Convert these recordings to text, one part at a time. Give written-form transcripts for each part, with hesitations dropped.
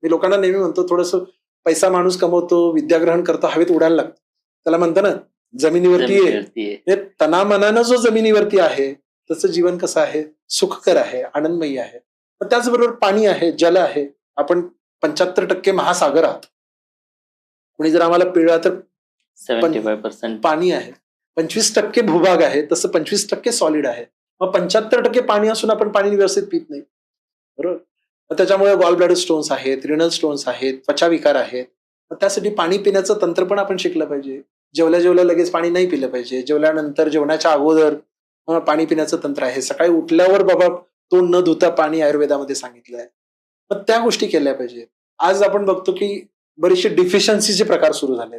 मी लोकांना नेहमी म्हणतो, थोडंसं पैसा माणूस कमवतो, विद्याग्रहण करतो, हवेत उडायला लागतो. त्याला म्हणतं ना, जमिनीवरती आहे. जमिनीवरती आहे. तनामनानं जो जमिनीवरती आहे त्याचं जीवन कसं आहे, सुखकर आहे, आनंदमयी आहे. पण त्याचबरोबर पाणी आहे, जल आहे. आपण 75% महासागर आहात. कोणी जर आम्हाला पिळला तर 75% पाणी आहे. 25% भूभाग आहे, तसं 25% सॉलिड आहे. मग 75% पाणी असून आपण पाणी व्यवस्थित पित नाही, बरोबर. मग त्याच्यामुळे गॉल ब्लॅडर स्टोन्स आहेत, रिनल स्टोन्स आहेत, त्वचाविकार आहेत. मग त्यासाठी पाणी पिण्याचं तंत्र पण आपण शिकलं पाहिजे. जेवल्या जेवल्या लगेच पाणी नाही पिलं पाहिजे. जेवल्यानंतर, जेवणाच्या अगोदर पाणी पिण्याचं तंत्र आहे. सकाळी उठल्यावर बाबा तोंड न धुता पाणी आयुर्वेदामध्ये सांगितलंय. मग त्या गोष्टी केल्या पाहिजे. आज आपण बघतो की बरेचसे डिफिशियन्सीचे प्रकार सुरू झाले.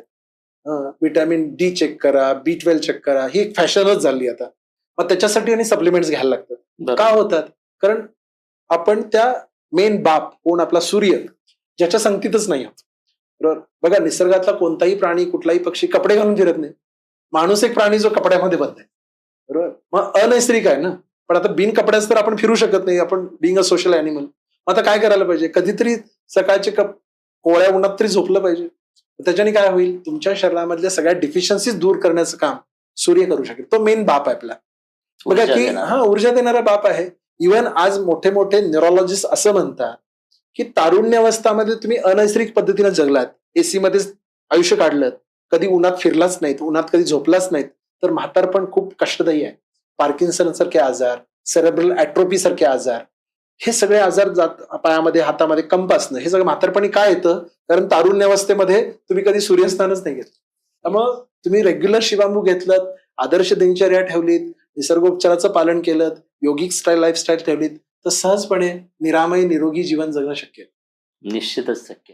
विटॅमिन डी चेक करा, B12 चेक करा, ही एक फॅशनच झाली आता. मग त्याच्यासाठी आणि सप्लिमेंट्स घ्यायला लागतात. का होतात? कारण आपण त्या मेन बाप कोण, आपला सूर्य, ज्याच्या संगतीतच नाही आहोत, बरोबर. बघा, निसर्गातला कोणताही प्राणी, कुठलाही पक्षी कपडे घालून फिरत नाही. माणूस एक प्राणी जो कपड्यामध्ये बंद आहे, बरोबर. मग अनैसर्गिक आहे ना. पण आता बिन कपड्याच तर आपण फिरू शकत नाही. आपण बिंग अ सोशल अॅनिमल. आता काय करायला पाहिजे? कधीतरी सकाळचे कोवळ्या उन्हात तरी झोपलं पाहिजे. त्याच्याने काय होईल? तुमच्या शरीरामधल्या सगळ्या डिफिशियन्सीज दूर करण्याचं काम सूर्य करू शकेल. तो मेन बाप आहे आपला. बघा की ऊर्जा देणारा बाप आहे. इव्हन आज मोठे मोठे न्यूरोलॉजिस्ट असं म्हणतात की तारुण्यावस्थामध्ये तुम्ही अनैसर्गिक पद्धतीने जगलात, एसी मध्येच आयुष्य काढलं, कधी उन्हात फिरलाच नाहीत, उन्हात कधी झोपलाच नाहीत, तर म्हातारपण खूप कष्टदायी आहे. पार्किन्सन सारखे आजार, सेरेब्रल ॲट्रोफी सारखे आजार, हे सगळे आजार पायामध्ये, हातामध्ये कंप असणं, हे सगळं म्हातारपणी काय येतं? कारण तारुण्यावस्थेमध्ये तुम्ही कधी सूर्यस्नानच नाही घेतलं. त्यामुळं तुम्ही रेग्युलर शिवांबू घेतलं, आदर्श दिनचर्या ठेवलीत, निसर्गोपचाराचं पालन केलं, योगिक लाईफस्टाईल ठेवलीत, तर सहजपणे निरामय निरोगी जीवन जगणं शक्य आहे. निश्चितच शक्य.